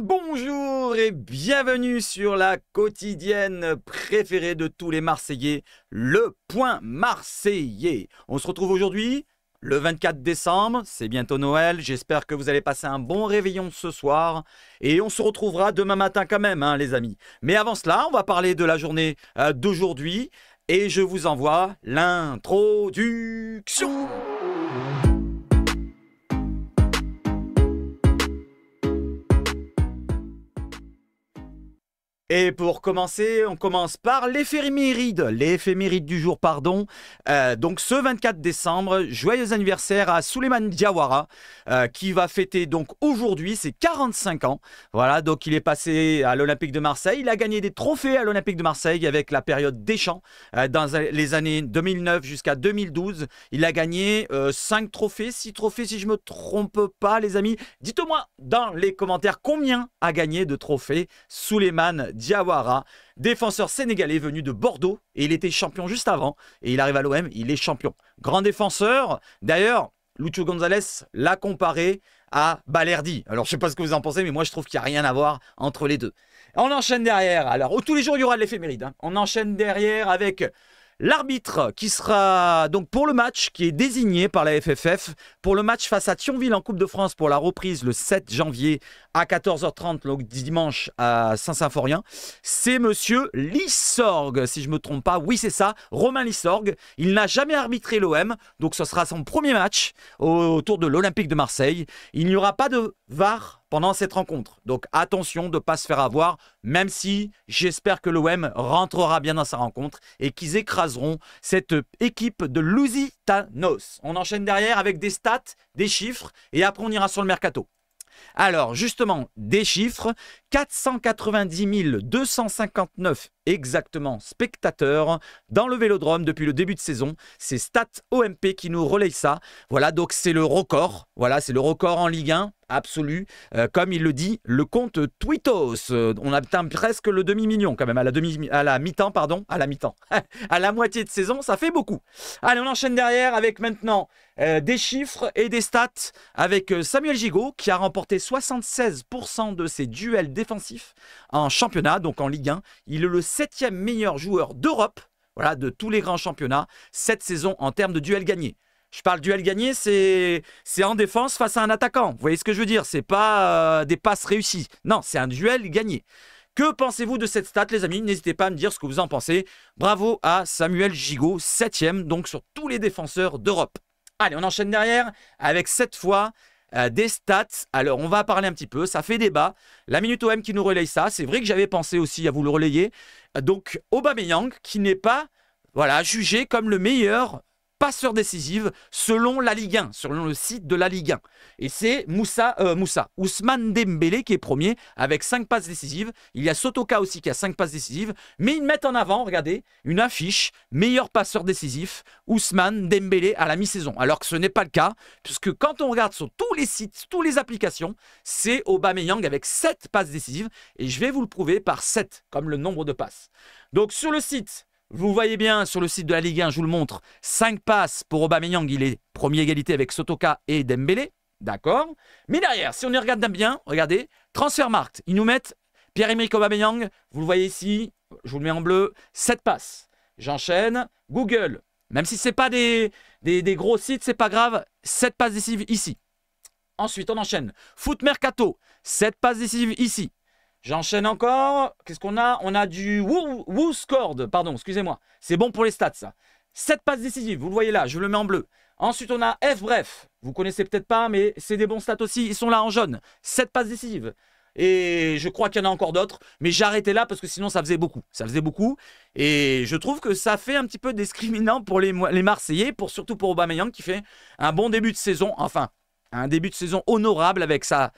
Bonjour et bienvenue sur la quotidienne préférée de tous les Marseillais, le Point Marseillais. On se retrouve aujourd'hui, le 24 décembre, c'est bientôt Noël. J'espère que vous allez passer un bon réveillon ce soir. Et on se retrouvera demain matin quand même, hein, les amis. Mais avant cela, on va parler de la journée d'aujourd'hui. Et je vous envoie l'introduction. Et pour commencer, on commence par l'éphéméride du jour, pardon. Donc ce 24 décembre, joyeux anniversaire à Souleymane Diawara, qui va fêter donc aujourd'hui ses 45 ans. Voilà, donc il est passé à l'Olympique de Marseille. Il a gagné des trophées à l'Olympique de Marseille avec la période Deschamps, dans les années 2009 jusqu'à 2012. Il a gagné 5 trophées, 6 trophées si je ne me trompe pas, les amis. Dites-moi dans les commentaires combien a gagné de trophées Souleymane Diawara, défenseur sénégalais venu de Bordeaux, et il était champion juste avant, et il arrive à l'OM, il est champion. Grand défenseur, d'ailleurs, Lucho González l'a comparé à Balerdi. Alors je ne sais pas ce que vous en pensez, mais moi je trouve qu'il n'y a rien à voir entre les deux. On enchaîne derrière, alors tous les jours il y aura de l'éphéméride, hein. On enchaîne derrière avec l'arbitre qui sera donc pour le match qui est désigné par la FFF pour le match face à Thionville en Coupe de France pour la reprise le 7 janvier à 14h30, donc dimanche à Saint-Symphorien. C'est monsieur Lissorgue, si je ne me trompe pas. Oui, c'est ça, Romain Lissorgue. Il n'a jamais arbitré l'OM, donc ce sera son premier match autour de l'Olympique de Marseille. Il n'y aura pas de VAR pendant cette rencontre. Donc attention de ne pas se faire avoir, même si j'espère que l'OM rentrera bien dans sa rencontre et qu'ils écraseront cette équipe de Lusitanos. On enchaîne derrière avec des stats, des chiffres, et après on ira sur le mercato. Alors justement, des chiffres, 490 259 exactement spectateurs dans le Vélodrome depuis le début de saison. C'est Stats OMP qui nous relaye ça. Voilà, donc c'est le record. Voilà, c'est le record en Ligue 1 absolu. Comme il le dit, le compte Twitos. On atteint presque le demi-million quand même à la mi-temps, pardon. À la mi-temps. À la moitié de saison, ça fait beaucoup. Allez, on enchaîne derrière avec maintenant des chiffres et des stats avec Samuel Gigot qui a remporté 76% de ses duels défensifs en championnat, donc en Ligue 1. Il est le 7e meilleur joueur d'Europe, voilà, de tous les grands championnats cette saison en termes de duels gagnés. Je parle duel gagné, c'est en défense face à un attaquant. Vous voyez ce que je veux dire? C'est pas des passes réussies. Non, c'est un duel gagné. Que pensez-vous de cette stat, les amis? N'hésitez pas à me dire ce que vous en pensez. Bravo à Samuel Gigot, 7e, donc sur tous les défenseurs d'Europe. Allez, on enchaîne derrière avec cette fois des stats. Alors, on va parler un petit peu. Ça fait débat. La Minute OM qui nous relaye ça. C'est vrai que j'avais pensé aussi à vous le relayer. Donc, Aubameyang qui n'est pas jugé comme le meilleur passeur décisif selon la Ligue 1, selon le site de la Ligue 1. Et c'est Ousmane Dembélé qui est premier avec 5 passes décisives. Il y a Sotoka aussi qui a 5 passes décisives. Mais ils mettent en avant, regardez, une affiche, meilleur passeur décisif, Ousmane Dembélé à la mi-saison. Alors que ce n'est pas le cas, puisque quand on regarde sur tous les sites, toutes les applications, c'est Aubameyang avec 7 passes décisives. Et je vais vous le prouver par 7, comme le nombre de passes. Donc sur le site, vous voyez bien sur le site de la Ligue 1, je vous le montre, 5 passes pour Aubameyang, il est premier égalité avec Sotoka et Dembélé, d'accord. Mais derrière, si on y regarde bien, regardez, Transfermarkt, ils nous mettent Pierre-Emerick Aubameyang, vous le voyez ici, je vous le mets en bleu, 7 passes. J'enchaîne, Google, même si ce n'est pas des gros sites, c'est pas grave, 7 passes décisives ici. Ensuite, on enchaîne, Foot Mercato, 7 passes décisives ici. J'enchaîne encore. Qu'est-ce qu'on a? On a du WhoScored, pardon, excusez-moi. C'est bon pour les stats, ça. 7 passes décisives, vous le voyez là, je le mets en bleu. Ensuite, on a FBref. Vous connaissez peut-être pas, mais c'est des bons stats aussi. Ils sont là en jaune. 7 passes décisives. Et je crois qu'il y en a encore d'autres. Mais j'ai arrêté là parce que sinon, ça faisait beaucoup. Ça faisait beaucoup. Et je trouve que ça fait un petit peu discriminant pour les Marseillais, surtout pour Aubameyang qui fait un bon début de saison. Enfin, un début de saison honorable avec sa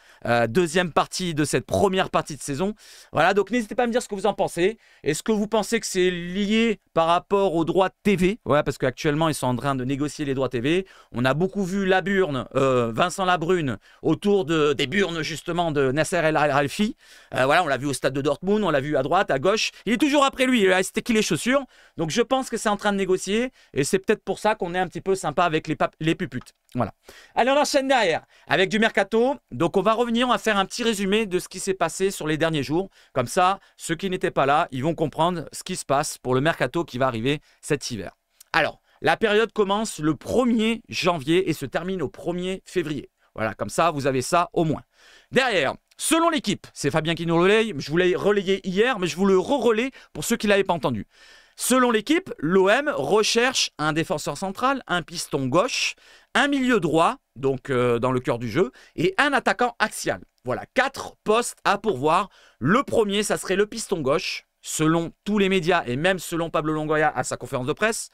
deuxième partie de cette première partie de saison. Voilà, donc n'hésitez pas à me dire ce que vous en pensez. Est-ce que vous pensez que c'est lié par rapport aux droits TV? Ouais, parce qu'actuellement, ils sont en train de négocier les droits TV. On a beaucoup vu Vincent Labrune, autour des burnes justement de Nasser El Khelaifi. Voilà, on l'a vu au stade de Dortmund, on l'a vu à droite, à gauche. Il est toujours après lui, il a stické les chaussures. Donc je pense que c'est en train de négocier. Et c'est peut-être pour ça qu'on est un petit peu sympa avec les puputes. Voilà. Allez, on enchaîne derrière. Derrière, avec du mercato, donc on va revenir, on va faire un petit résumé de ce qui s'est passé sur les derniers jours. Comme ça, ceux qui n'étaient pas là, ils vont comprendre ce qui se passe pour le mercato qui va arriver cet hiver. Alors, la période commence le 1er janvier et se termine au 1er février. Voilà, comme ça, vous avez ça au moins. Derrière, selon l'équipe, c'est Fabien qui nous relaye, je vous l'ai relayé hier, mais je vous le re-relais pour ceux qui ne l'avaient pas entendu. Selon l'équipe, l'OM recherche un défenseur central, un piston gauche, un milieu droit, donc dans le cœur du jeu, et un attaquant axial. Voilà, 4 postes à pourvoir. Le premier, ça serait le piston gauche, selon tous les médias et même selon Pablo Longoria à sa conférence de presse.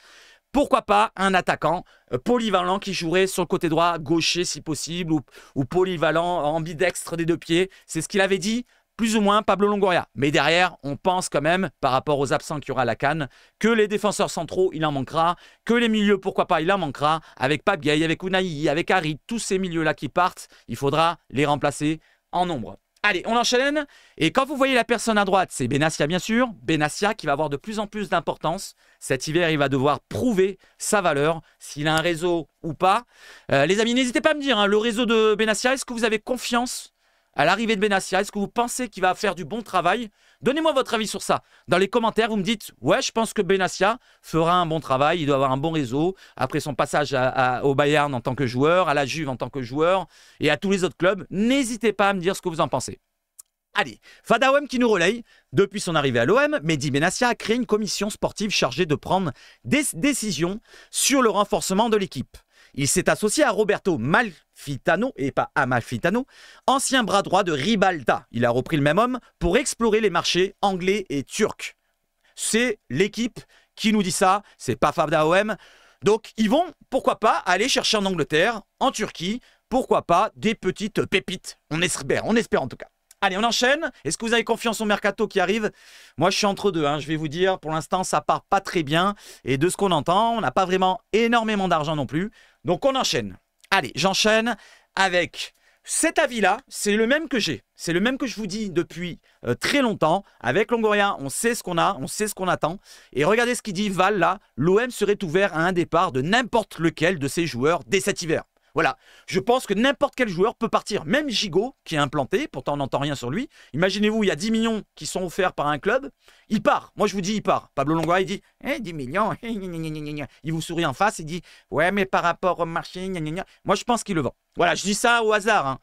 Pourquoi pas un attaquant polyvalent qui jouerait sur le côté droit, gaucher si possible, ou polyvalent, ambidextre des deux pieds. C'est ce qu'il avait dit, plus ou moins Pablo Longoria. Mais derrière, on pense quand même, par rapport aux absents qu'il y aura à la CAN, que les défenseurs centraux, il en manquera, que les milieux, pourquoi pas, il en manquera. Avec Pape Gueye, avec Unai, avec Harit, tous ces milieux-là qui partent, il faudra les remplacer en nombre. Allez, on enchaîne. Et quand vous voyez la personne à droite, c'est Benassia, bien sûr. Benassia qui va avoir de plus en plus d'importance. Cet hiver, il va devoir prouver sa valeur, s'il a un réseau ou pas. Les amis, n'hésitez pas à me dire, hein, le réseau de Benassia, est-ce que vous avez confiance à l'arrivée de Benassia? Est-ce que vous pensez qu'il va faire du bon travail? Donnez-moi votre avis sur ça. Dans les commentaires, vous me dites, ouais, je pense que Benassia fera un bon travail, il doit avoir un bon réseau. Après son passage au Bayern en tant que joueur, à la Juve en tant que joueur et à tous les autres clubs, n'hésitez pas à me dire ce que vous en pensez. Allez, Fadaouem qui nous relaye. Depuis son arrivée à l'OM, Mehdi Benassia a créé une commission sportive chargée de prendre des décisions sur le renforcement de l'équipe. Il s'est associé à Roberto Malfitano, et pas Amalfitano, ancien bras droit de Ribalta. Il a repris le même homme pour explorer les marchés anglais et turcs. C'est l'équipe qui nous dit ça, c'est pas Fadaouem. Donc ils vont, pourquoi pas, aller chercher en Angleterre, en Turquie, pourquoi pas, des petites pépites. On espère en tout cas. Allez, on enchaîne. Est-ce que vous avez confiance au mercato qui arrive? Moi, je suis entre deux. Je vais vous dire, pour l'instant, ça part pas très bien. Et de ce qu'on entend, on n'a pas vraiment énormément d'argent non plus. Donc, on enchaîne. Allez, j'enchaîne avec cet avis-là. C'est le même que j'ai. C'est le même que je vous dis depuis très longtemps. Avec Longoria, on sait ce qu'on a, on sait ce qu'on attend. Et regardez ce qu'il dit, Val, là. L'OM serait ouvert à un départ de n'importe lequel de ses joueurs dès cet hiver. Voilà, je pense que n'importe quel joueur peut partir, même Gigot qui est implanté, pourtant on n'entend rien sur lui. Imaginez-vous, il y a 10 millions qui sont offerts par un club, il part. Moi je vous dis, il part. Pablo Longoria, il dit 10 millions, il vous sourit en face, il dit ouais, mais par rapport au marché, moi je pense qu'il le vend. Voilà, je dis ça au hasard,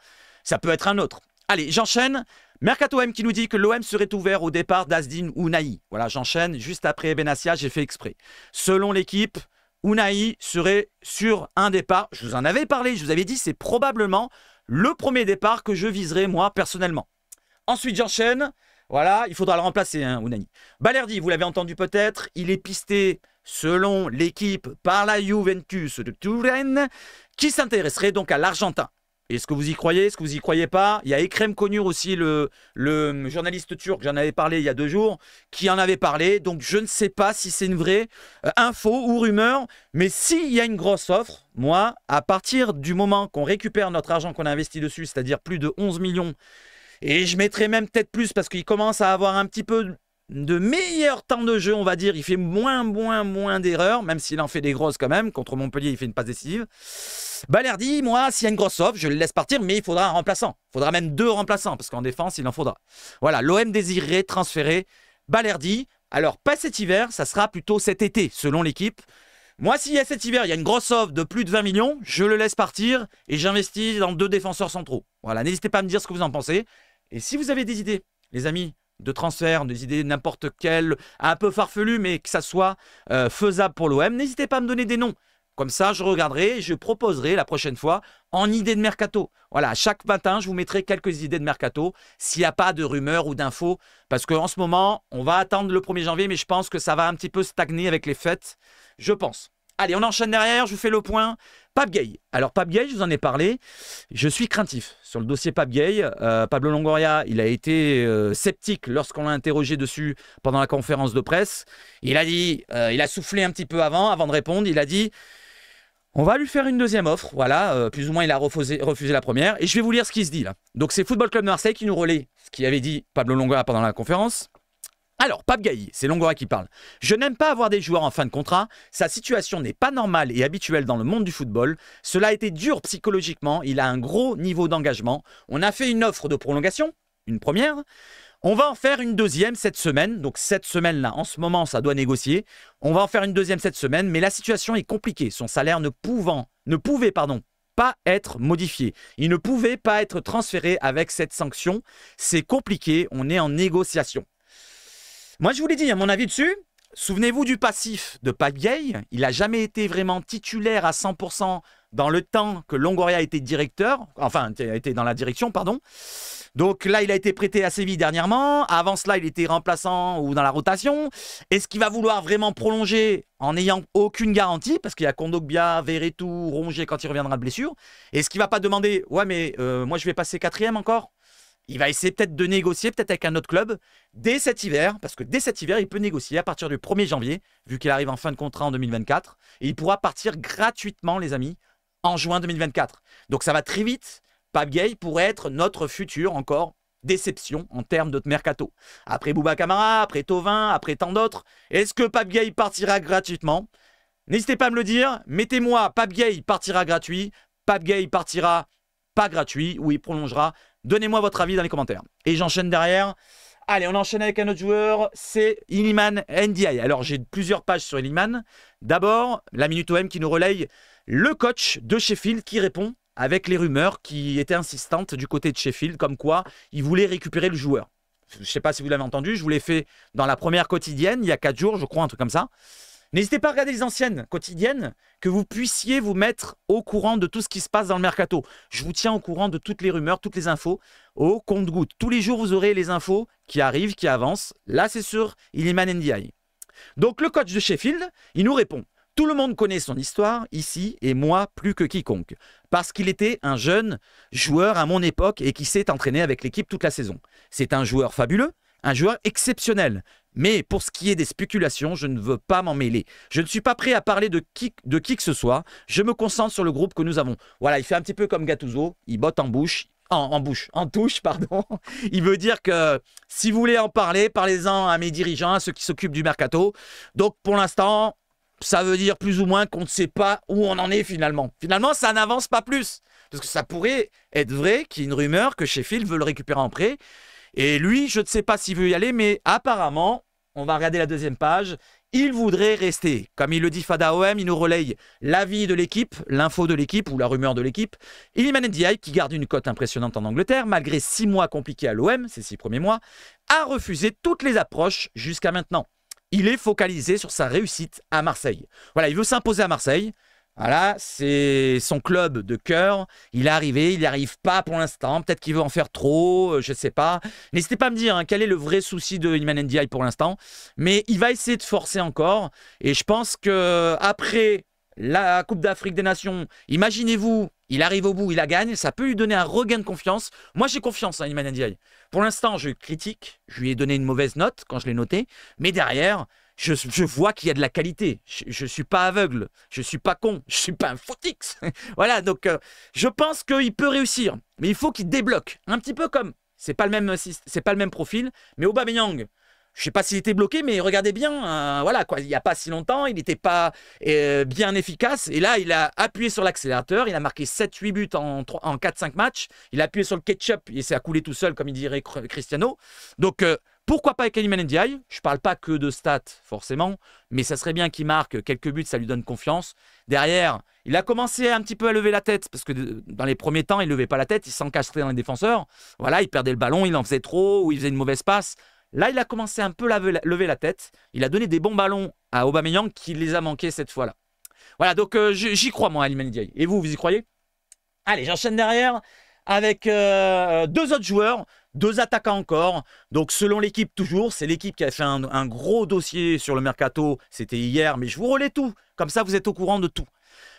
ça peut être un autre. Allez, j'enchaîne. Mercato M qui nous dit que l'OM serait ouvert au départ d'Azdin Ounahi. Voilà, j'enchaîne. Juste après Benassia, j'ai fait exprès. Selon l'équipe, Unai serait sur un départ. Je vous en avais parlé, je vous avais dit, c'est probablement le premier départ que je viserai moi personnellement. Ensuite, j'enchaîne. Voilà, il faudra le remplacer, Unai. Balerdi, vous l'avez entendu peut-être, il est pisté, selon l'équipe, par la Juventus de Turin, qui s'intéresserait donc à l'Argentin. Est-ce que vous y croyez? Est-ce que vous y croyez pas? Il y a Ekrem Konur aussi, le journaliste turc, j'en avais parlé il y a 2 jours, qui en avait parlé. Donc je ne sais pas si c'est une vraie info ou rumeur. Mais s'il y a une grosse offre, moi, à partir du moment qu'on récupère notre argent qu'on a investi dessus, c'est-à-dire plus de 11 millions, et je mettrai même peut-être plus parce qu'il commence à avoir un petit peu de meilleur temps de jeu, on va dire. Il fait moins d'erreurs, même s'il en fait des grosses quand même. Contre Montpellier, il fait une passe décisive. Balerdi, moi, s'il y a une grosse offre, je le laisse partir, mais il faudra un remplaçant. Il faudra même 2 remplaçants, parce qu'en défense, il en faudra. Voilà, l'OM désirerait transférer Balerdi. Alors, pas cet hiver, ça sera plutôt cet été, selon l'équipe. Moi, s'il y a cet hiver, il y a une grosse offre de plus de 20 millions, je le laisse partir et j'investis dans 2 défenseurs centraux. Voilà, n'hésitez pas à me dire ce que vous en pensez. Et si vous avez des idées, les amis, de transfert, des idées n'importe quelles, un peu farfelues, mais que ça soit faisable pour l'OM, n'hésitez pas à me donner des noms. Comme ça, je regarderai et je proposerai la prochaine fois en idée de mercato. Voilà, chaque matin, je vous mettrai quelques idées de mercato s'il n'y a pas de rumeurs ou d'infos. Parce qu'en ce moment, on va attendre le 1er janvier, mais je pense que ça va un petit peu stagner avec les fêtes. Je pense. Allez, on enchaîne derrière, je vous fais le point. Pape Gueye. Alors, Pape Gueye, je vous en ai parlé. Je suis craintif sur le dossier Pape Gueye. Pablo Longoria, il a été sceptique lorsqu'on l'a interrogé dessus pendant la conférence de presse. Il a dit, il a soufflé un petit peu avant de répondre. Il a dit, on va lui faire une deuxième offre. Voilà, plus ou moins, il a refusé la première. Et je vais vous lire ce qui se dit là. Donc, c'est Football Club de Marseille qui nous relaie ce qu'avait dit Pablo Longoria pendant la conférence. Alors, Pape Gaï, c'est Longoria qui parle. Je n'aime pas avoir des joueurs en fin de contrat. Sa situation n'est pas normale et habituelle dans le monde du football. Cela a été dur psychologiquement. Il a un gros niveau d'engagement. On a fait une offre de prolongation, une première. On va en faire une deuxième cette semaine. Donc cette semaine-là, en ce moment, ça doit négocier. On va en faire une deuxième cette semaine, mais la situation est compliquée. Son salaire ne pouvait pas être modifié. Il ne pouvait pas être transféré avec cette sanction. C'est compliqué. On est en négociation. Moi, je vous l'ai dit, à mon avis dessus, souvenez-vous du passif de Pape Gueye. Il n'a jamais été vraiment titulaire à 100% dans le temps que Longoria était directeur, enfin, était dans la direction, pardon. Donc là, il a été prêté à Séville dernièrement. Avant cela, il était remplaçant ou dans la rotation. Est-ce qu'il va vouloir vraiment prolonger en n'ayant aucune garantie? Parce qu'il y a Kondogbia, Verretou, Rongier quand il reviendra de blessure. Est-ce qu'il ne va pas demander, ouais, mais moi, je vais passer 4e encore? Il va essayer peut-être de négocier, peut-être avec un autre club, dès cet hiver, parce que dès cet hiver, il peut négocier à partir du 1er janvier, vu qu'il arrive en fin de contrat en 2024, et il pourra partir gratuitement, les amis, en juin 2024. Donc ça va très vite. Pape Gueye pourrait être notre futur, encore, déception en termes de mercato. Après Bouba Camara, après Thauvin, après tant d'autres, est-ce que Pape Gueye partira gratuitement? N'hésitez pas à me le dire. Mettez-moi Pape Gueye partira gratuit, Pape Gueye partira pas gratuit, ou il prolongera. Donnez-moi votre avis dans les commentaires. Et j'enchaîne derrière. Allez, on enchaîne avec un autre joueur, c'est Iliman Ndiaye. Alors, j'ai plusieurs pages sur Iliman. D'abord, la Minute OM qui nous relaye le coach de Sheffield qui répond avec les rumeurs qui étaient insistantes du côté de Sheffield, comme quoi il voulait récupérer le joueur. Je ne sais pas si vous l'avez entendu, je vous l'ai fait dans la première quotidienne, il y a 4 jours, je crois, un truc comme ça. N'hésitez pas à regarder les anciennes quotidiennes, que vous puissiez vous mettre au courant de tout ce qui se passe dans le mercato. Je vous tiens au courant de toutes les rumeurs, toutes les infos, au compte-gouttes. Tous les jours, vous aurez les infos qui arrivent, qui avancent. Là, c'est sur Iliman Ndiaye. Donc, le coach de Sheffield, il nous répond. Tout le monde connaît son histoire, ici, et moi plus que quiconque. Parce qu'il était un jeune joueur à mon époque et qui s'est entraîné avec l'équipe toute la saison. C'est un joueur fabuleux, un joueur exceptionnel. Mais pour ce qui est des spéculations, je ne veux pas m'en mêler. Je ne suis pas prêt à parler de qui que ce soit. Je me concentre sur le groupe que nous avons. Voilà, il fait un petit peu comme Gattuso. Il botte en bouche. En touche, pardon. Il veut dire que si vous voulez en parler, parlez-en à mes dirigeants, à ceux qui s'occupent du mercato. Donc pour l'instant, ça veut dire plus ou moins qu'on ne sait pas où on en est finalement. Finalement, ça n'avance pas plus. Parce que ça pourrait être vrai qu'il y ait une rumeur que Sheffield veut le récupérer en prêt. Et lui, je ne sais pas s'il veut y aller, mais apparemment, on va regarder la deuxième page, il voudrait rester. Comme il le dit Fada OM, il nous relaye l'avis de l'équipe, l'info de l'équipe ou la rumeur de l'équipe. Iliman Ndiaye, qui garde une cote impressionnante en Angleterre, malgré 6 mois compliqués à l'OM, ces 6 premiers mois, a refusé toutes les approches jusqu'à maintenant. Il est focalisé sur sa réussite à Marseille. Voilà, il veut s'imposer à Marseille. Voilà, c'est son club de cœur. Il est arrivé, il n'y arrive pas pour l'instant. Peut-être qu'il veut en faire trop, je ne sais pas. N'hésitez pas à me dire quel est le vrai souci de Iliman Ndiaye pour l'instant. Mais il va essayer de forcer encore. Et je pense qu'après la Coupe d'Afrique des Nations, imaginez-vous, il arrive au bout, il la gagne. Ça peut lui donner un regain de confiance. Moi, j'ai confiance en Iliman Ndiaye. Pour l'instant, je critique. Je lui ai donné une mauvaise note quand je l'ai noté. Mais derrière... Je vois qu'il y a de la qualité. Je ne suis pas aveugle. Je ne suis pas con. Je ne suis pas un footix. Voilà, donc je pense qu'il peut réussir. Mais il faut qu'il débloque. Un petit peu comme... C'est pas le même profil. Mais Aubameyang, je ne sais pas s'il était bloqué, mais regardez bien. Voilà, quoi, il n'y a pas si longtemps, il n'était pas bien efficace. Et là, il a appuyé sur l'accélérateur. Il a marqué 7-8 buts en 4-5 matchs. Il a appuyé sur le ketchup et s'est coulé tout seul, comme il dirait Cristiano. Donc... pourquoi pas avec Iliman Ndiaye? Je ne parle pas que de stats, forcément, mais ça serait bien qu'il marque quelques buts, ça lui donne confiance. Derrière, il a commencé un petit peu à lever la tête, parce que dans les premiers temps, il ne levait pas la tête, il s'encastrait dans les défenseurs. Voilà, il perdait le ballon, il en faisait trop, ou il faisait une mauvaise passe. Là, il a commencé un peu à lever la tête. Il a donné des bons ballons à Aubameyang qui les a manqués cette fois-là. Voilà, donc j'y crois, moi, à Iliman Ndiaye. Et vous y croyez? Allez, j'enchaîne derrière avec 2 autres joueurs. 2 attaquants encore. Donc, selon l'équipe, toujours, c'est l'équipe qui a fait un gros dossier sur le mercato. C'était hier, mais je vous relais tout. Comme ça, vous êtes au courant de tout.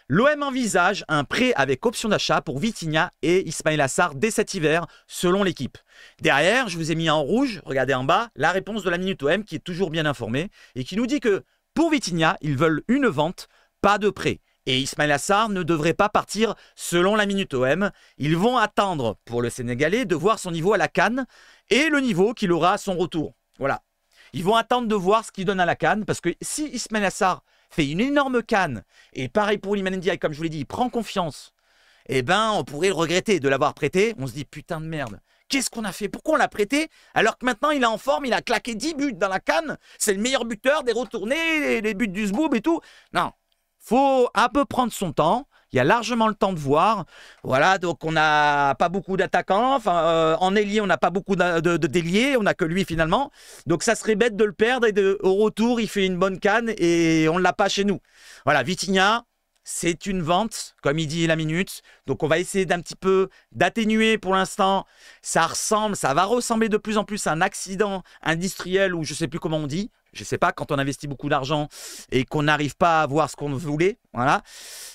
L'OM envisage un prêt avec option d'achat pour Vitinha et Ismaïla Sarr dès cet hiver, selon l'équipe. Derrière, je vous ai mis en rouge, regardez en bas, la réponse de la Minute OM qui est toujours bien informée et qui nous dit que pour Vitinha, ils veulent une vente, pas de prêt. Et Ismaïla Sarr ne devrait pas partir selon la Minute OM. Ils vont attendre pour le Sénégalais de voir son niveau à la CAN et le niveau qu'il aura à son retour. Voilà. Ils vont attendre de voir ce qu'il donne à la CAN, parce que si Ismaïla Sarr fait une énorme CAN, et pareil pour Iliman Ndiaye, comme je vous l'ai dit, il prend confiance, eh ben, on pourrait le regretter de l'avoir prêté. On se dit, putain de merde, qu'est-ce qu'on a fait? Pourquoi on l'a prêté? Alors que maintenant, il est en forme, il a claqué 10 buts dans la CAN, c'est le meilleur buteur, des retournés, les buts du Zboub et tout. Non, faut un peu prendre son temps. Il y a largement le temps de voir. Voilà, donc on n'a pas beaucoup d'attaquants. Enfin, en ailier, on n'a pas beaucoup de déliés. On n'a que lui finalement. Donc ça serait bête de le perdre et au retour, il fait une bonne CAN et on ne l'a pas chez nous. Voilà, Vitinha, c'est une vente, comme il dit la minute. Donc on va essayer d'un petit peu d'atténuer pour l'instant. Ça va ressembler de plus en plus à un accident industriel ou je ne sais plus comment on dit. Je ne sais pas, quand on investit beaucoup d'argent et qu'on n'arrive pas à avoir ce qu'on voulait. Voilà.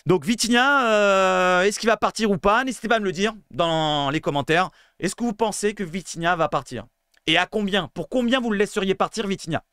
Donc Vitinha, est-ce qu'il va partir ou pas? N'hésitez pas à me le dire dans les commentaires. Est-ce que vous pensez que Vitinha va partir? Et à combien? Pour combien vous le laisseriez partir, Vitinha?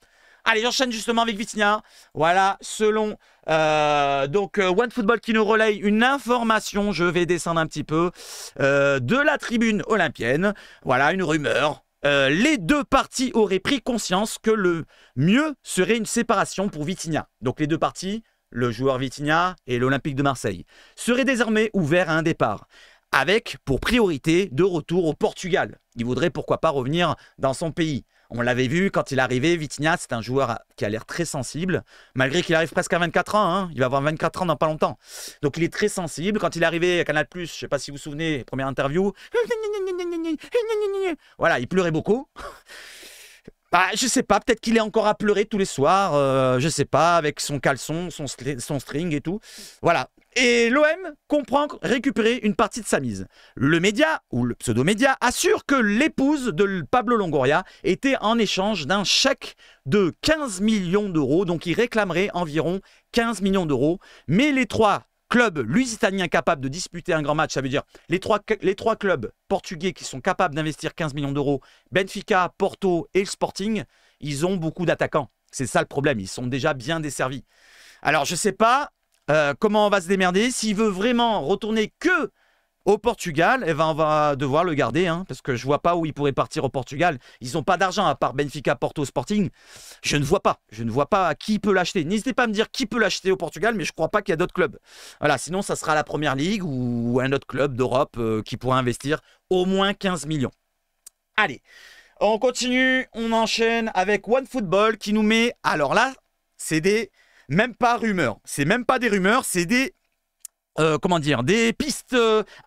Allez, j'enchaîne justement avec Vitinha. Voilà, selon OneFootball qui nous relaye une information, je vais descendre un petit peu, de la tribune olympienne. Voilà, une rumeur. Les deux parties auraient pris conscience que le mieux serait une séparation pour Vitinha. Donc les deux parties, le joueur Vitinha et l'Olympique de Marseille, seraient désormais ouverts à un départ, avec pour priorité de retour au Portugal. Il voudrait pourquoi pas revenir dans son pays. On l'avait vu quand il est arrivé, Vitinha, c'est un joueur qui a l'air très sensible, malgré qu'il arrive presque à 24 ans, hein, il va avoir 24 ans dans pas longtemps. Donc il est très sensible. Quand il est arrivé à Canal+, je ne sais pas si vous vous souvenez, première interview, voilà, il pleurait beaucoup. Bah, je sais pas, peut-être qu'il est encore à pleurer tous les soirs, je sais pas, avec son caleçon, son string et tout. Voilà. Et l'OM comprend récupérer une partie de sa mise. Le média, ou le pseudo-média, assure que l'épouse de Pablo Longoria était en échange d'un chèque de 15 millions d'euros. Donc il réclamerait environ 15 millions d'euros. Mais les trois clubs lusitaniens capables de disputer un grand match, ça veut dire les trois clubs portugais qui sont capables d'investir 15 millions d'euros, Benfica, Porto et le Sporting, ils ont beaucoup d'attaquants. C'est ça le problème, ils sont déjà bien desservis. Alors je ne sais pas comment on va se démerder. S'il veut vraiment retourner que au Portugal, eh ben on va devoir le garder, hein, parce que je ne vois pas où il pourrait partir au Portugal. Ils n'ont pas d'argent à part Benfica, Porto, Sporting. Je ne vois pas qui peut l'acheter. N'hésitez pas à me dire qui peut l'acheter au Portugal, mais je ne crois pas qu'il y a d'autres clubs. Voilà, sinon ça sera la Première Ligue ou un autre club d'Europe qui pourra investir au moins 15 millions. Allez, on continue, on enchaîne avec OneFootball qui nous met... Alors là, c'est des... Même pas rumeurs. C'est même pas des rumeurs, c'est des... comment dire, des pistes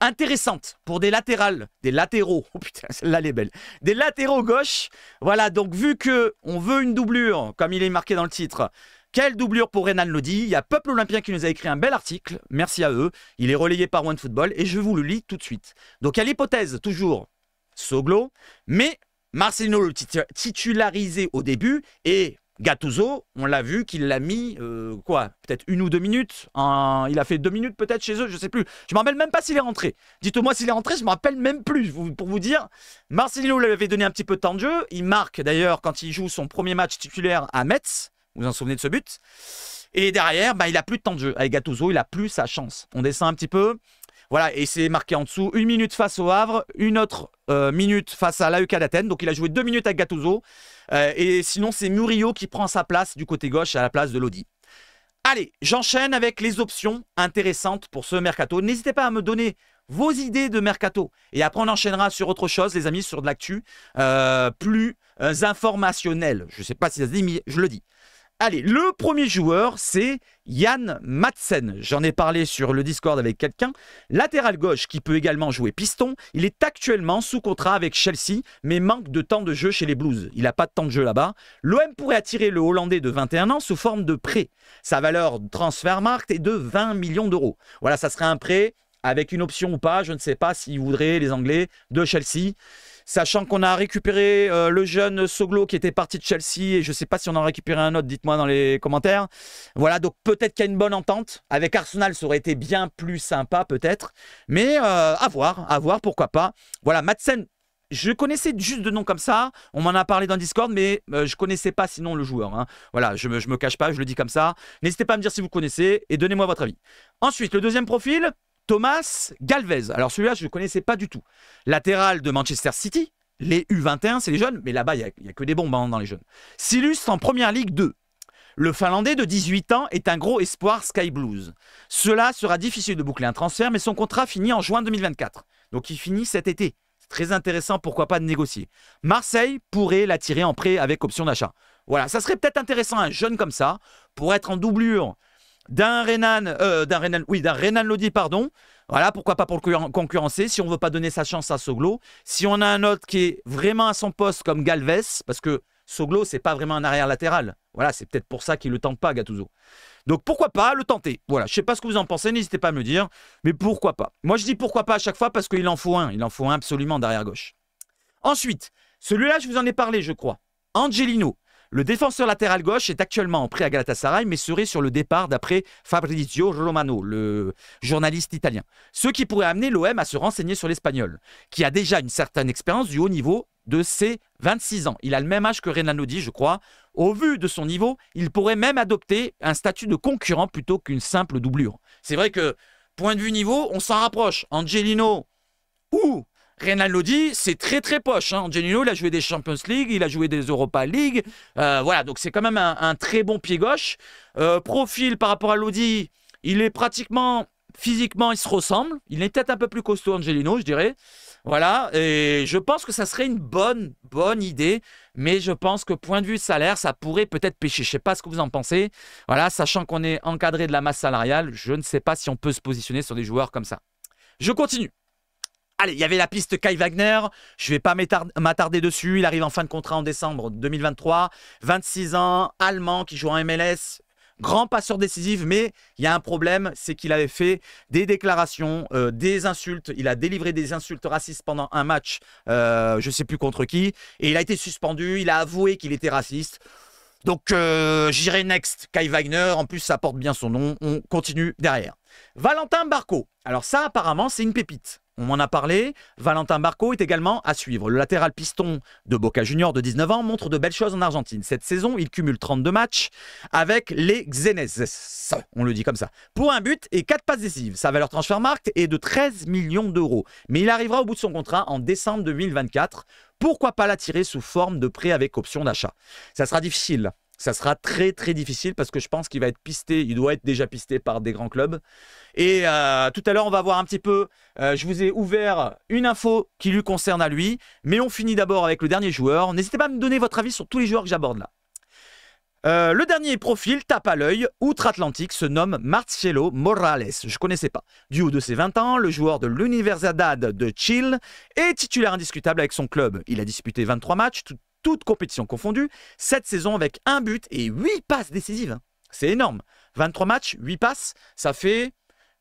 intéressantes pour des latéraux. Oh putain, celle-là elle est belle. Des latéraux gauche. Voilà, donc vu que on veut une doublure, comme il est marqué dans le titre, quelle doublure pour Renan Lodi? Il y a Peuple Olympien qui nous a écrit un bel article, merci à eux. Il est relayé par OneFootball et je vous le lis tout de suite. Donc il y a l'hypothèse, toujours, Soglo, mais Marcelino le titularisé au début et... Gattuso, on l'a vu qu'il l'a mis, peut-être 1 ou 2 minutes. Il a fait 2 minutes peut-être chez eux, je ne sais plus. Je ne me rappelle même pas s'il est rentré. Dites-moi s'il est rentré, je ne me rappelle même plus. Pour vous dire, Marcelino lui avait donné un petit peu de temps de jeu. Il marque d'ailleurs quand il joue son premier match titulaire à Metz. Vous vous en souvenez de ce but? Et derrière, il n'a plus de temps de jeu. Avec Gattuso, il n'a plus sa chance. On descend un petit peu. Voilà, et c'est marqué en dessous, 1 minute face au Havre, une autre minute face à l'AEK d'Athènes. Donc il a joué 2 minutes avec Gattuso. Et sinon, c'est Murillo qui prend sa place du côté gauche à la place de Lodi. Allez, j'enchaîne avec les options intéressantes pour ce mercato. N'hésitez pas à me donner vos idées de mercato. Et après, on enchaînera sur autre chose, les amis, sur de l'actu plus informationnel. Je ne sais pas si ça se dit, mais je le dis. Allez, le premier joueur, c'est Yann Madsen. J'en ai parlé sur le Discord avec quelqu'un. Latéral gauche qui peut également jouer piston. Il est actuellement sous contrat avec Chelsea, mais manque de temps de jeu chez les Blues. Il n'a pas de temps de jeu là-bas. L'OM pourrait attirer le Hollandais de 21 ans sous forme de prêt. Sa valeur Transfermarkt est de 20 millions d'euros. Voilà, ça serait un prêt avec une option ou pas. Je ne sais pas s'ils voudraient, les Anglais, de Chelsea. Sachant qu'on a récupéré le jeune Soglo qui était parti de Chelsea et je ne sais pas si on en a récupéré un autre, dites-moi dans les commentaires. Voilà, donc peut-être qu'il y a une bonne entente. Avec Arsenal, ça aurait été bien plus sympa peut-être. Mais à voir, pourquoi pas. Voilà, Madsen, je connaissais juste de nom comme ça. On m'en a parlé dans Discord, mais je ne connaissais pas sinon le joueur. Hein. Voilà, je me cache pas, je le dis comme ça. N'hésitez pas à me dire si vous connaissez et donnez-moi votre avis. Ensuite, le deuxième profil... Thomas Galvez. Alors celui-là, je ne connaissais pas du tout. Latéral de Manchester City, Les U21, c'est les jeunes, mais là-bas, il n'y a que des bombes dans les jeunes. S'illustre en Première Ligue 2. Le Finlandais de 18 ans est un gros espoir Sky Blues. Cela sera difficile de boucler un transfert, mais son contrat finit en juin 2024. Donc il finit cet été. C'est très intéressant, pourquoi pas de négocier. Marseille pourrait l'attirer en prêt avec option d'achat. Voilà, ça serait peut-être intéressant, un jeune comme ça, pour être en doublure d'un Renan Lodi, pardon. Voilà, pourquoi pas pour le concurrencer, si on ne veut pas donner sa chance à Soglo. Si on a un autre qui est vraiment à son poste comme Galvez, parce que Soglo, c'est pas vraiment un arrière latéral. Voilà, c'est peut-être pour ça qu'il ne le tente pas, Gattuso. Donc pourquoi pas le tenter. Voilà, je ne sais pas ce que vous en pensez, n'hésitez pas à me le dire, mais pourquoi pas. Moi, je dis pourquoi pas à chaque fois parce qu'il en faut un. Il en faut un absolument derrière gauche. Ensuite, celui-là, je vous en ai parlé, je crois. Angelino. Le défenseur latéral gauche est actuellement en prêt à Galatasaray, mais serait sur le départ d'après Fabrizio Romano, le journaliste italien. Ce qui pourrait amener l'OM à se renseigner sur l'Espagnol, qui a déjà une certaine expérience du haut niveau de ses 26 ans. Il a le même âge que Renan Lodi, je crois. Au vu de son niveau, il pourrait même adopter un statut de concurrent plutôt qu'une simple doublure. C'est vrai que, point de vue niveau, on s'en rapproche. Angelino ou Renan Lodi, c'est très très poche. Hein. Angelino, il a joué des Champions League, il a joué des Europa League. Voilà, donc c'est quand même un très bon pied gauche. Profil par rapport à Lodi, il est pratiquement, physiquement, il se ressemble. Il est peut-être un peu plus costaud, Angelino, je dirais. Voilà, et je pense que ça serait une bonne idée, mais je pense que point de vue salaire, ça pourrait peut-être pêcher. Je ne sais pas ce que vous en pensez. Voilà, sachant qu'on est encadré de la masse salariale, je ne sais pas si on peut se positionner sur des joueurs comme ça. Je continue. Allez, il y avait la piste Kai Wagner, je ne vais pas m'attarder dessus, il arrive en fin de contrat en décembre 2023, 26 ans, allemand qui joue en MLS, grand passeur décisif, mais il y a un problème, c'est qu'il avait fait des déclarations, des insultes, il a délivré des insultes racistes pendant un match, je ne sais plus contre qui, et il a été suspendu, il a avoué qu'il était raciste. Donc j'irai next, Kai Wagner, en plus ça porte bien son nom, on continue derrière. Valentin Barco, alors ça apparemment c'est une pépite. On m'en a parlé, Valentin Barco est également à suivre. Le latéral piston de Boca Juniors de 19 ans montre de belles choses en Argentine. Cette saison, il cumule 32 matchs avec les Xenez, on le dit comme ça, pour un but et 4 passes décisives. Sa valeur Transfermarkt est de 13 millions d'euros. Mais il arrivera au bout de son contrat en décembre 2024. Pourquoi pas l'attirer sous forme de prêt avec option d'achat? Ça sera difficile. Ça sera très très difficile parce que je pense qu'il va être pisté, il doit être déjà pisté par des grands clubs. Et tout à l'heure, on va voir un petit peu, je vous ai ouvert une info qui lui concerne à lui, mais on finit d'abord avec le dernier joueur. N'hésitez pas à me donner votre avis sur tous les joueurs que j'aborde là. Le dernier profil tape à l'œil, outre-Atlantique, se nomme Marcelo Morales. Je ne connaissais pas. Du haut de ses 20 ans, le joueur de l'Universidad de Chile est titulaire indiscutable avec son club. Il a disputé 23 matchs, toutes compétitions confondues, cette saison avec un but et 8 passes décisives. C'est énorme. 23 matchs, 8 passes, ça fait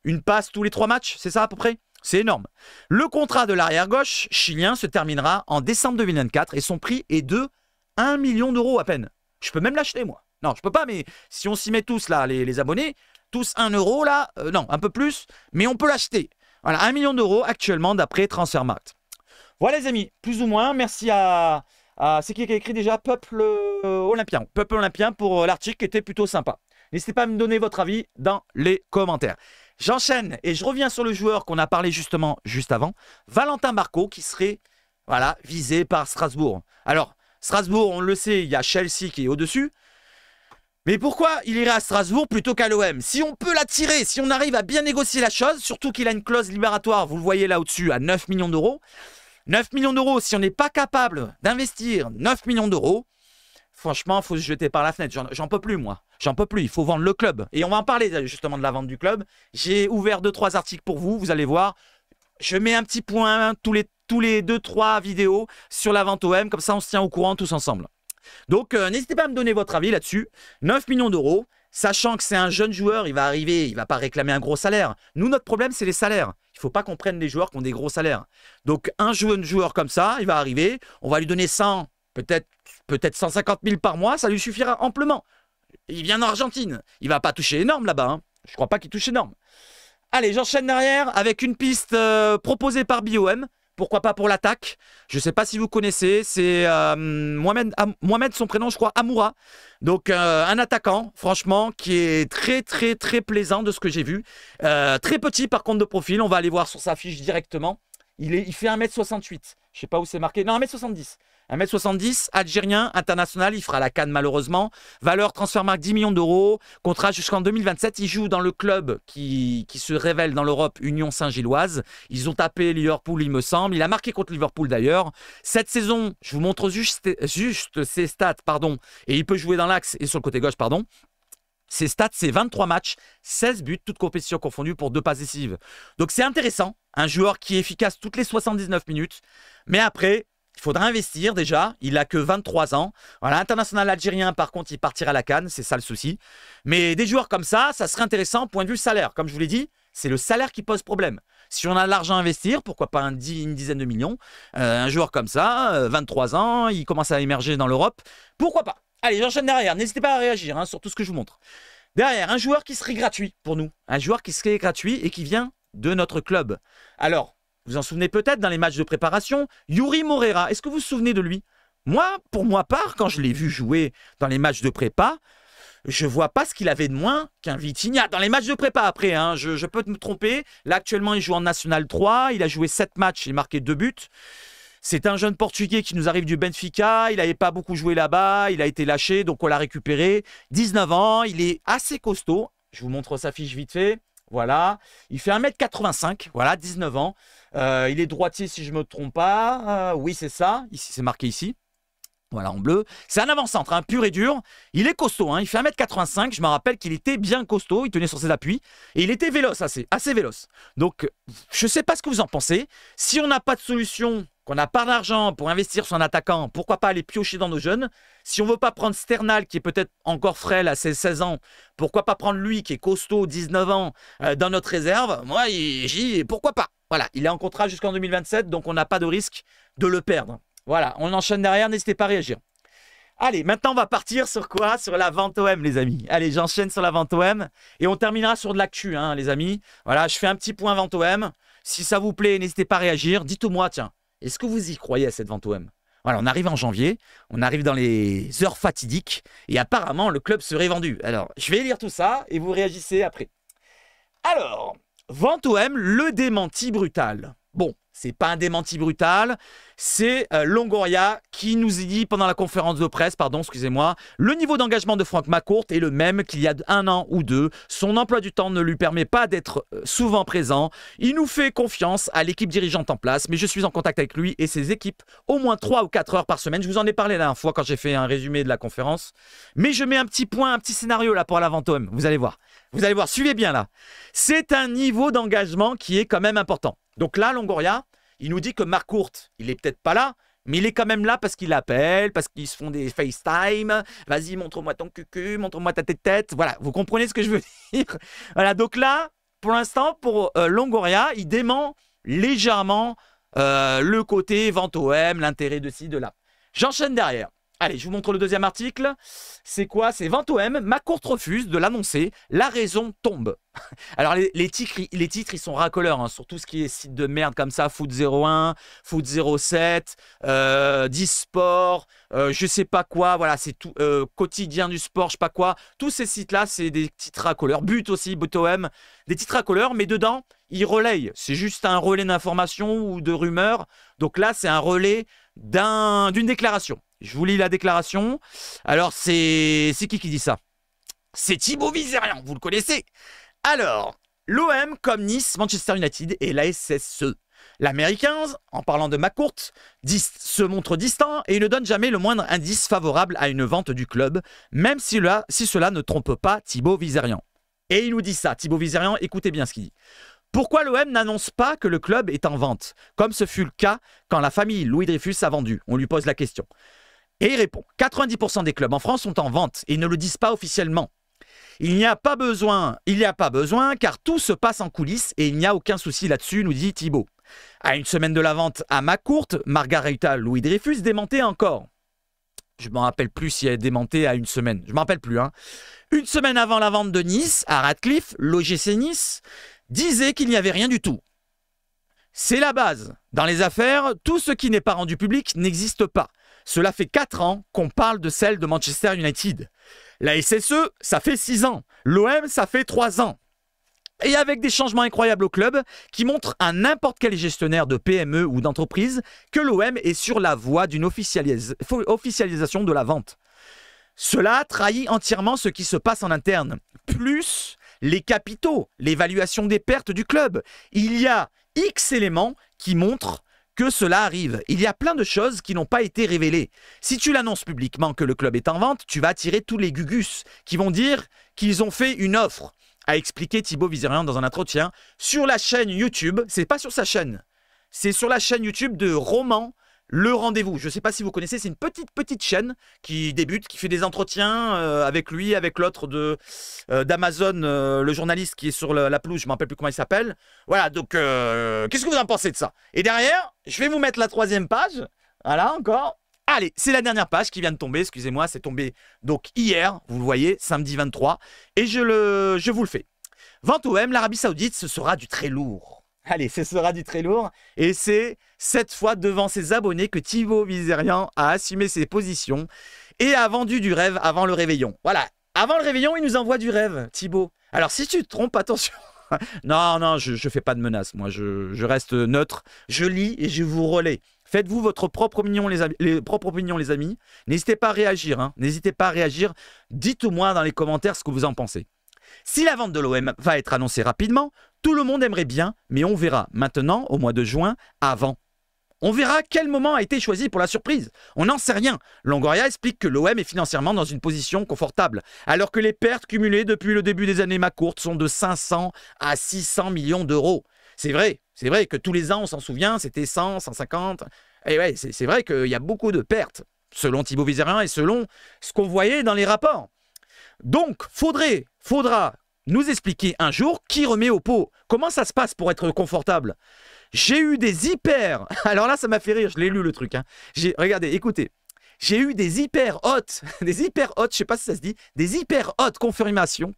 une passe tous les 3 matchs, c'est ça à peu près? C'est énorme. Le contrat de l'arrière-gauche chilien se terminera en décembre 2024 et son prix est de 1 million d'euros à peine. Je peux même l'acheter moi. Non, je peux pas, mais si on s'y met tous là, les abonnés, tous 1 euro là, non, un peu plus, mais on peut l'acheter. Voilà, 1 million d'euros actuellement d'après Transfermarkt. Voilà les amis, plus ou moins, merci à c'est qui a écrit déjà Peuple Olympien. Peuple Olympien pour l'article qui était plutôt sympa. N'hésitez pas à me donner votre avis dans les commentaires. J'enchaîne et je reviens sur le joueur qu'on a parlé justement juste avant, Valentin Barco, qui serait voilà, visé par Strasbourg. Alors, Strasbourg, on le sait, il y a Chelsea qui est au-dessus. Mais pourquoi il irait à Strasbourg plutôt qu'à l'OM? Si on peut l'attirer, si on arrive à bien négocier la chose, surtout qu'il a une clause libératoire, vous le voyez là au-dessus, à 9 millions d'euros. 9 millions d'euros, si on n'est pas capable d'investir 9 millions d'euros, franchement, il faut se jeter par la fenêtre. J'en peux plus, moi. J'en peux plus. Il faut vendre le club. Et on va en parler justement de la vente du club. J'ai ouvert 2-3 articles pour vous. Vous allez voir. Je mets un petit point tous les 2-3 vidéos sur la vente OM. Comme ça, on se tient au courant tous ensemble. Donc, n'hésitez pas à me donner votre avis là-dessus. 9 millions d'euros. Sachant que c'est un jeune joueur, il va arriver, il ne va pas réclamer un gros salaire. Nous, notre problème, c'est les salaires. Il ne faut pas qu'on prenne des joueurs qui ont des gros salaires. Donc, un jeune joueur comme ça, il va arriver, on va lui donner 100, peut-être 150 000 par mois, ça lui suffira amplement. Il vient d'Argentine. Il ne va pas toucher énorme là-bas. Hein. Je ne crois pas qu'il touche énorme. Allez, j'enchaîne derrière avec une piste proposée par BOM. Pourquoi pas pour l'attaque? Je ne sais pas si vous connaissez, c'est Mohamed, son prénom, je crois, Amoura. Donc, un attaquant, franchement, qui est très, très, très plaisant de ce que j'ai vu. Très petit, par contre, de profil. On va aller voir sur sa fiche directement. Il fait 1m68. Je ne sais pas où c'est marqué. Non, 1m70. 1m70, algérien, international, il fera la CAN malheureusement. Valeur transfermarkt 10 millions d'euros. Contrat jusqu'en 2027. Il joue dans le club qui se révèle dans l'Europe, Union Saint-Gilloise. Ils ont tapé Liverpool, il me semble. Il a marqué contre Liverpool d'ailleurs. Cette saison, je vous montre juste ses stats, pardon. Et il peut jouer dans l'axe et sur le côté gauche, pardon. Ses stats, c'est 23 matchs, 16 buts, toutes compétitions confondues pour 2 passes décisives. Donc c'est intéressant. Un joueur qui est efficace toutes les 79 minutes. Mais après, il faudra investir déjà. Il n'a que 23 ans. Voilà, international algérien, par contre, il partira à la CAN. C'est ça le souci. Mais des joueurs comme ça serait intéressant point de vue salaire. Comme je vous l'ai dit, c'est le salaire qui pose problème. Si on a de l'argent à investir, pourquoi pas une dizaine de millions. Un joueur comme ça, 23 ans, il commence à émerger dans l'Europe. Pourquoi pas? Allez, j'enchaîne derrière. N'hésitez pas à réagir sur tout ce que je vous montre. Derrière, un joueur qui serait gratuit pour nous. Un joueur qui serait gratuit et qui vient de notre club. Alors, vous en souvenez peut-être dans les matchs de préparation, Yuri Moreira. Est-ce que vous vous souvenez de lui? Moi, pour moi part, quand je l'ai vu jouer dans les matchs de prépa, je ne vois pas ce qu'il avait de moins qu'un Vitinha. Dans les matchs de prépa après, je peux me tromper. Là, actuellement, il joue en National 3. Il a joué 7 matchs et marqué 2 buts. C'est un jeune Portugais qui nous arrive du Benfica. Il n'avait pas beaucoup joué là-bas. Il a été lâché, donc on l'a récupéré. 19 ans, il est assez costaud. Je vous montre sa fiche vite fait. Voilà, il fait 1m85, voilà, 19 ans. Il est droitier si je ne me trompe pas. Oui, c'est ça. Ici, c'est marqué ici. Voilà, en bleu. C'est un avant-centre, pur et dur. Il est costaud, il fait 1m85. Je me rappelle qu'il était bien costaud. Il tenait sur ses appuis. Et il était véloce, assez véloce. Donc, je ne sais pas ce que vous en pensez. Si on n'a pas de solution, qu'on n'a pas d'argent pour investir sur un attaquant, pourquoi pas aller piocher dans nos jeunes? Si on ne veut pas prendre Sternal, qui est peut-être encore frêle à ses 16 ans, pourquoi pas prendre lui, qui est costaud, 19 ans, dans notre réserve? Moi, j'ai dit, pourquoi pas? Voilà, il est en contrat jusqu'en 2027, donc on n'a pas de risque de le perdre. Voilà, on enchaîne derrière, n'hésitez pas à réagir. Allez, maintenant on va partir sur quoi? Sur la vente OM, les amis. Allez, j'enchaîne sur la vente OM et on terminera sur de l'actu, les amis. Voilà, je fais un petit point vente OM. Si ça vous plaît, n'hésitez pas à réagir. Dites-moi, tiens, est-ce que vous y croyez à cette vente OM? Voilà, on arrive en janvier, on arrive dans les heures fatidiques et apparemment le club serait vendu. Alors, je vais lire tout ça et vous réagissez après. Alors, vente OM, le démenti brutal. Bon, c'est pas un démenti brutal, c'est Longoria qui nous a dit pendant la conférence de presse, excusez-moi, le niveau d'engagement de Franck McCourt est le même qu'il y a 1 an ou 2. Son emploi du temps ne lui permet pas d'être souvent présent. Il nous fait confiance à l'équipe dirigeante en place, mais je suis en contact avec lui et ses équipes au moins 3 ou 4 heures par semaine. Je vous en ai parlé la dernière fois quand j'ai fait un résumé de la conférence. Mais je mets un petit point, un petit scénario là pour la vente OM. Vous allez voir. Vous allez voir, suivez bien là. C'est un niveau d'engagement qui est quand même important. Donc là, Longoria, il nous dit que McCourt, il est peut-être pas là, mais il est quand même là parce qu'il appelle, parce qu'ils se font des FaceTime. Vas-y, montre-moi ton cucu, montre-moi ta tête. Voilà, vous comprenez ce que je veux dire? Voilà, donc là, pour l'instant, pour Longoria, il dément légèrement le côté vente OM, l'intérêt de ci, de là. J'enchaîne derrière. Allez, je vous montre le deuxième article. C'est quoi? C'est vente OM. McCourt refuse de l'annoncer. La raison tombe. Alors, les titres, ils sont racoleurs sur tout ce qui est site de merde comme ça. Foot 01, Foot 07, 10 Sport, je sais pas quoi. Voilà, c'est tout. Quotidien du sport, je sais pas quoi. Tous ces sites-là, c'est des titres racoleurs. But aussi, But OM. Des titres racoleurs, mais dedans, ils relayent. C'est juste un relais d'information ou de rumeurs. Donc là, c'est un relais d'une déclaration. Je vous lis la déclaration. Alors, c'est qui dit ça? C'est Thibaut Vizerian, vous le connaissez. Alors, l'OM comme Nice, Manchester United et la SSE. L'Américain, en parlant de McCourt, se montre distant et ne donne jamais le moindre indice favorable à une vente du club, même si cela ne trompe pas Thibaut Vizerian. Et il nous dit ça, Thibaut Vizerian, écoutez bien ce qu'il dit. Pourquoi l'OM n'annonce pas que le club est en vente, comme ce fut le cas quand la famille Louis Dreyfus a vendu? On lui pose la question. Et il répond, 90% des clubs en France sont en vente et ne le disent pas officiellement. Il n'y a pas besoin car tout se passe en coulisses et il n'y a aucun souci là-dessus, nous dit Thibaut. À une semaine de la vente à McCourt, Margarita Louis Dreyfus démentait encore. Je ne me rappelle plus si elle est démentée à une semaine. Je ne me rappelle plus. Une semaine avant la vente de Nice, à Radcliffe, l'OGC Nice disait qu'il n'y avait rien du tout. C'est la base. Dans les affaires, tout ce qui n'est pas rendu public n'existe pas. Cela fait 4 ans qu'on parle de celle de Manchester United. La SSE, ça fait 6 ans. L'OM, ça fait 3 ans. Et avec des changements incroyables au club qui montrent à n'importe quel gestionnaire de PME ou d'entreprise que l'OM est sur la voie d'une officialisation de la vente. Cela trahit entièrement ce qui se passe en interne, plus les capitaux, l'évaluation des pertes du club. Il y a X éléments qui montrent que cela arrive. Il y a plein de choses qui n'ont pas été révélées. Si tu l'annonces publiquement que le club est en vente, tu vas attirer tous les gugus qui vont dire qu'ils ont fait une offre, a expliqué Thibaut Vizerian dans un entretien sur la chaîne YouTube. C'est pas sur sa chaîne, c'est sur la chaîne YouTube de Roman Le Rendez-vous. Je ne sais pas si vous connaissez, c'est une petite chaîne qui débute, qui fait des entretiens avec lui, avec l'autre d'Amazon, le journaliste qui est sur la pelouse, je ne me rappelle plus comment il s'appelle. Voilà, donc qu'est-ce que vous en pensez de ça? Et derrière, je vais vous mettre la 3e page. Voilà, encore. Allez, c'est la dernière page qui vient de tomber, excusez-moi, c'est tombé donc hier, vous le voyez, samedi 23, et je vous le fais. Vente OM, l'Arabie Saoudite, ce sera du très lourd. Allez, ce sera du très lourd, et c'est cette fois devant ses abonnés que Thibaut Vizerian a assumé ses positions et a vendu du rêve avant le réveillon. Voilà, avant le réveillon, il nous envoie du rêve, Thibaut. Alors si tu te trompes, attention. Non, je fais pas de menaces, moi, je reste neutre, je lis et je vous relais. Faites-vous votre propre opinion, les amis. N'hésitez pas à réagir. Hein. N'hésitez pas à réagir. Dites-moi dans les commentaires ce que vous en pensez. Si la vente de l'OM va être annoncée rapidement, tout le monde aimerait bien, mais on verra maintenant, au mois de juin, avant. On verra quel moment a été choisi pour la surprise. On n'en sait rien. Longoria explique que l'OM est financièrement dans une position confortable, alors que les pertes cumulées depuis le début des années McCourt sont de 500 à 600 millions d'euros. C'est vrai que tous les ans, on s'en souvient, c'était 100, 150. Et ouais, c'est vrai qu'il y a beaucoup de pertes, selon Thibaut Vizerian et selon ce qu'on voyait dans les rapports. Donc, faudra nous expliquer un jour qui remet au pot. Comment ça se passe pour être confortable? J'ai eu des hyper... Alors là, ça m'a fait rire, je l'ai lu le truc. Hein. Regardez, écoutez. J'ai eu des hyper hautes, je sais pas si ça se dit, des hyper hautes confirmations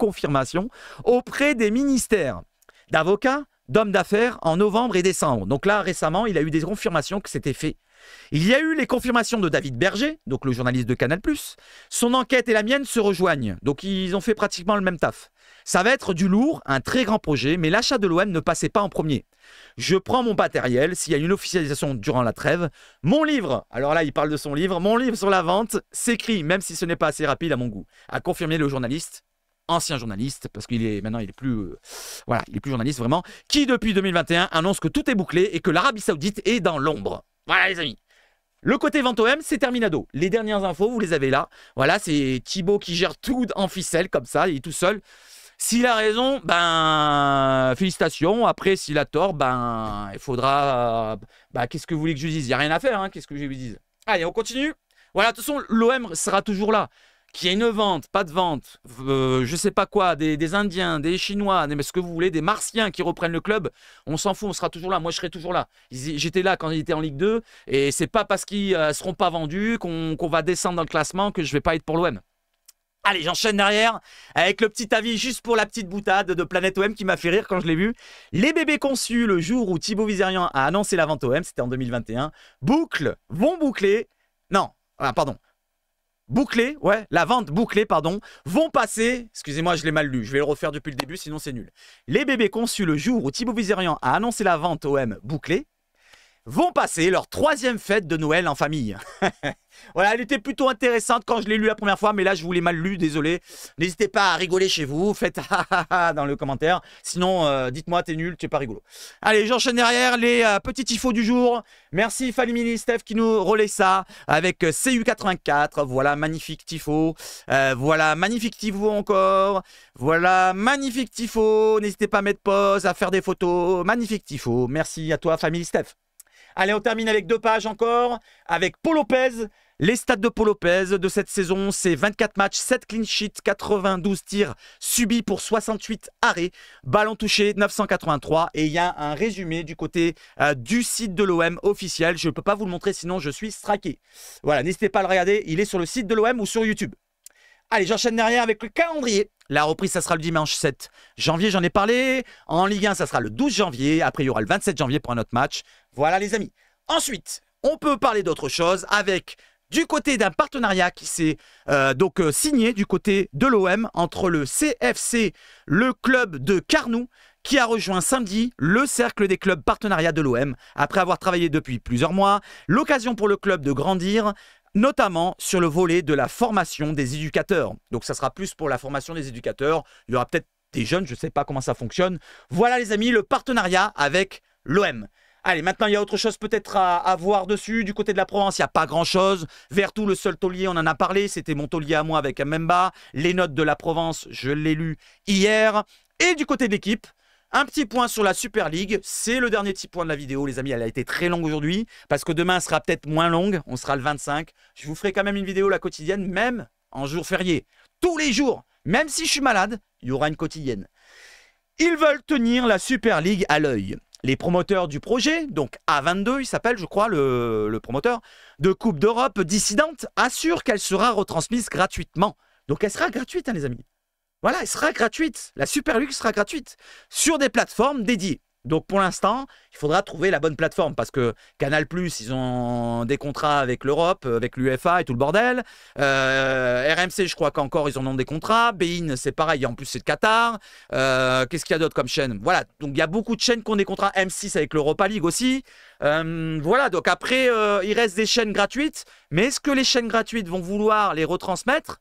auprès des ministères d'avocats, d'hommes d'affaires en novembre et décembre. Donc là, récemment, il a eu des confirmations que c'était fait. Il y a eu les confirmations de David Berger, donc le journaliste de Canal+. Son enquête et la mienne se rejoignent. Donc ils ont fait pratiquement le même taf. Ça va être du lourd, un très grand projet, mais l'achat de l'OM ne passait pas en premier. Je prends mon matériel, s'il y a une officialisation durant la trêve. Mon livre, alors là il parle de son livre, mon livre sur la vente s'écrit, même si ce n'est pas assez rapide à mon goût, a confirmé le journaliste. Ancien journaliste, parce qu'il est maintenant il est plus journaliste vraiment, qui depuis 2021 annonce que tout est bouclé et que l'Arabie Saoudite est dans l'ombre. Voilà les amis. Le côté vente OM, c'est terminado. Les dernières infos, vous les avez là. Voilà, c'est Thibaut qui gère tout en ficelle comme ça, il est tout seul. S'il a raison, ben félicitations. Après, s'il a tort, ben il faudra. Qu'est-ce que vous voulez que je dise? Il n'y a rien à faire. Hein, qu'est-ce que je lui dise? Allez, on continue. Voilà, de toute façon, l'OM sera toujours là. Qu'il y ait une vente, pas de vente, je sais pas quoi, des Indiens, des Chinois, ce que vous voulez, des Martiens qui reprennent le club, on s'en fout, on sera toujours là. Moi, je serai toujours là. J'étais là quand il était en Ligue 2 et c'est pas parce qu'ils seront pas vendus qu'on va descendre dans le classement que je vais pas être pour l'OM. Allez, j'enchaîne derrière avec le petit avis juste pour la petite boutade de Planète OM qui m'a fait rire quand je l'ai vu. Les bébés conçus le jour où Thibaut Vizerian a annoncé la vente OM, c'était en 2021, vont boucler. Non, pardon. Bouclés, ouais, la vente bouclée, pardon, vont passer, excusez-moi, je l'ai mal lu, je vais le refaire depuis le début, sinon c'est nul. Les bébés conçus le jour où Thibaut Vizerian a annoncé la vente OM bouclée vont passer leur 3e fête de Noël en famille. Voilà, elle était plutôt intéressante quand je l'ai lu la première fois, mais là je vous l'ai mal lu, désolé. N'hésitez pas à rigoler chez vous, faites dans le commentaire, sinon dites-moi t'es nul, t'es pas rigolo. Allez, j'enchaîne derrière les petits tifos du jour. Merci Falimini Steph qui nous relaie ça avec CU84, voilà, magnifique tifo. Voilà, magnifique tifo encore. Voilà, magnifique tifo. N'hésitez pas à mettre pause, à faire des photos. Magnifique tifo. Merci à toi Family Steph. Allez, on termine avec 2 pages encore, avec Paul Lopez. Les stats de Paul Lopez de cette saison, c'est 24 matchs, 7 clean sheets, 92 tirs subis pour 68 arrêts, ballon touché 983. Et il y a un résumé du côté du site de l'OM officiel. Je ne peux pas vous le montrer, sinon je suis striké. Voilà, n'hésitez pas à le regarder, il est sur le site de l'OM ou sur YouTube. Allez, j'enchaîne derrière avec le calendrier. La reprise, ça sera le dimanche 7 janvier, j'en ai parlé. En Ligue 1, ça sera le 12 janvier. Après, il y aura le 27 janvier pour un autre match. Voilà, les amis. Ensuite, on peut parler d'autre chose avec du côté d'un partenariat qui s'est signé du côté de l'OM entre le CFC, le club de Carnou, qui a rejoint samedi le cercle des clubs partenariats de l'OM après avoir travaillé depuis plusieurs mois. L'occasion pour le club de grandir, notamment sur le volet de la formation des éducateurs. Donc ça sera plus pour la formation des éducateurs. Il y aura peut-être des jeunes, je ne sais pas comment ça fonctionne. Voilà les amis, le partenariat avec l'OM. Allez, maintenant, il y a autre chose peut-être à voir dessus. Du côté de la Provence, il n'y a pas grand-chose. Vertou, le seul taulier, on en a parlé. C'était mon taulier à moi avec Mbemba. Les notes de la Provence, je l'ai lu hier. Et du côté de l'équipe, un petit point sur la Super League. C'est le dernier petit point de la vidéo, les amis. Elle a été très longue aujourd'hui parce que demain, elle sera peut-être moins longue. On sera le 25. Je vous ferai quand même une vidéo la quotidienne, même en jour férié. Tous les jours, même si je suis malade, il y aura une quotidienne. Ils veulent tenir la Super League à l'œil. Les promoteurs du projet, donc A22, il s'appelle, je crois, le promoteur, de Coupe d'Europe dissidente, assurent qu'elle sera retransmise gratuitement. Donc elle sera gratuite, hein, les amis. Voilà, elle sera gratuite. La Super League sera gratuite sur des plateformes dédiées. Donc pour l'instant, il faudra trouver la bonne plateforme parce que Canal+, ils ont des contrats avec l'Europe, avec l'UEFA et tout le bordel. RMC, je crois qu'encore, ils en ont des contrats. Bein, c'est pareil, en plus c'est de Qatar. Qu'est-ce qu'il y a d'autre comme chaîne? Voilà, donc il y a beaucoup de chaînes qui ont des contrats. M6 avec l'Europa League aussi. Voilà, donc après, il reste des chaînes gratuites. Mais est-ce que les chaînes gratuites vont vouloir les retransmettre?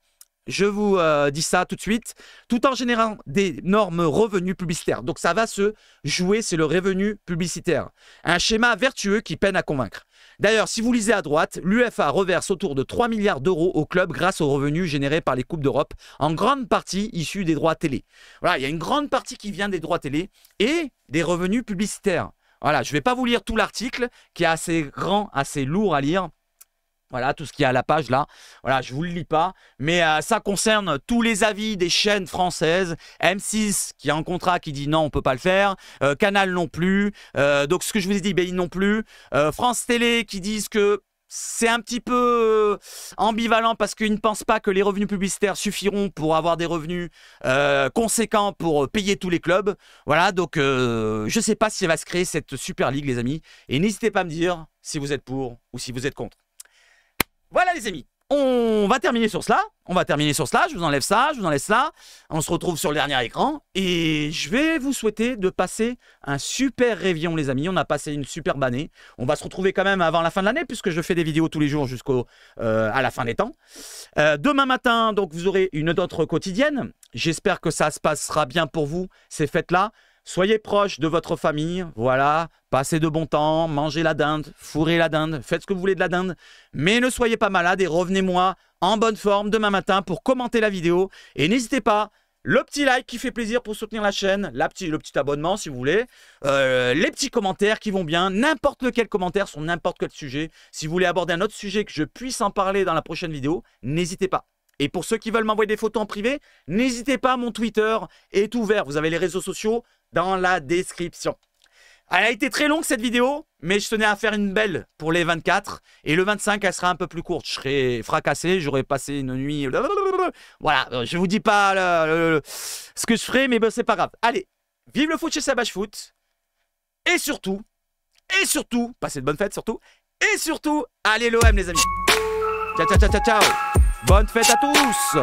Je vous dis ça tout de suite, tout en générant d'énormes revenus publicitaires. Donc ça va se jouer, c'est le revenu publicitaire. Un schéma vertueux qui peine à convaincre. D'ailleurs, si vous lisez à droite, l'UEFA reverse autour de 3 milliards d'euros au club grâce aux revenus générés par les Coupes d'Europe, en grande partie issus des droits télé. Voilà, il y a une grande partie qui vient des droits télé et des revenus publicitaires. Voilà, je ne vais pas vous lire tout l'article qui est assez grand, assez lourd à lire. Voilà, tout ce qu'il y a à la page là. Voilà, je ne vous le lis pas. Mais ça concerne tous les avis des chaînes françaises. M6 qui a un contrat qui dit non, on ne peut pas le faire. Canal non plus. Donc ce que je vous ai dit, Bein non plus. France Télé qui disent que c'est un petit peu ambivalent parce qu'ils ne pensent pas que les revenus publicitaires suffiront pour avoir des revenus conséquents pour payer tous les clubs. Voilà, donc je ne sais pas si elle va se créer cette Super League, les amis. Et n'hésitez pas à me dire si vous êtes pour ou si vous êtes contre. Voilà les amis, on va terminer sur cela. Je vous enlève ça, je vous enlève ça. On se retrouve sur le dernier écran. Et je vais vous souhaiter de passer un super réveillon les amis. On a passé une superbe année. On va se retrouver quand même avant la fin de l'année puisque je fais des vidéos tous les jours à la fin des temps. Demain matin, donc vous aurez une autre quotidienne. J'espère que ça se passera bien pour vous, ces fêtes-là. Soyez proches de votre famille, voilà, passez de bon temps, mangez la dinde, fourrez la dinde, faites ce que vous voulez de la dinde, mais ne soyez pas malade et revenez-moi en bonne forme demain matin pour commenter la vidéo. Et n'hésitez pas, le petit like qui fait plaisir pour soutenir la chaîne, le petit abonnement si vous voulez, les petits commentaires qui vont bien, n'importe lequel commentaire sur n'importe quel sujet. Si vous voulez aborder un autre sujet que je puisse en parler dans la prochaine vidéo, n'hésitez pas. Et pour ceux qui veulent m'envoyer des photos en privé, n'hésitez pas, mon Twitter est ouvert. Vous avez les réseaux sociaux dans la description. Elle a été très longue cette vidéo, mais je tenais à faire une belle pour les 24. Et le 25, elle sera un peu plus courte. Je serai fracassé, j'aurais passé une nuit... Voilà, je vous dis pas ce que je ferai, mais ben, c'est pas grave. Allez, vive le foot chez Sabache Foot. Et surtout, passez de bonnes fêtes surtout. Et surtout, allez l'OM les amis. Ciao, ciao, ciao, ciao, ciao. Bonne fête à tous.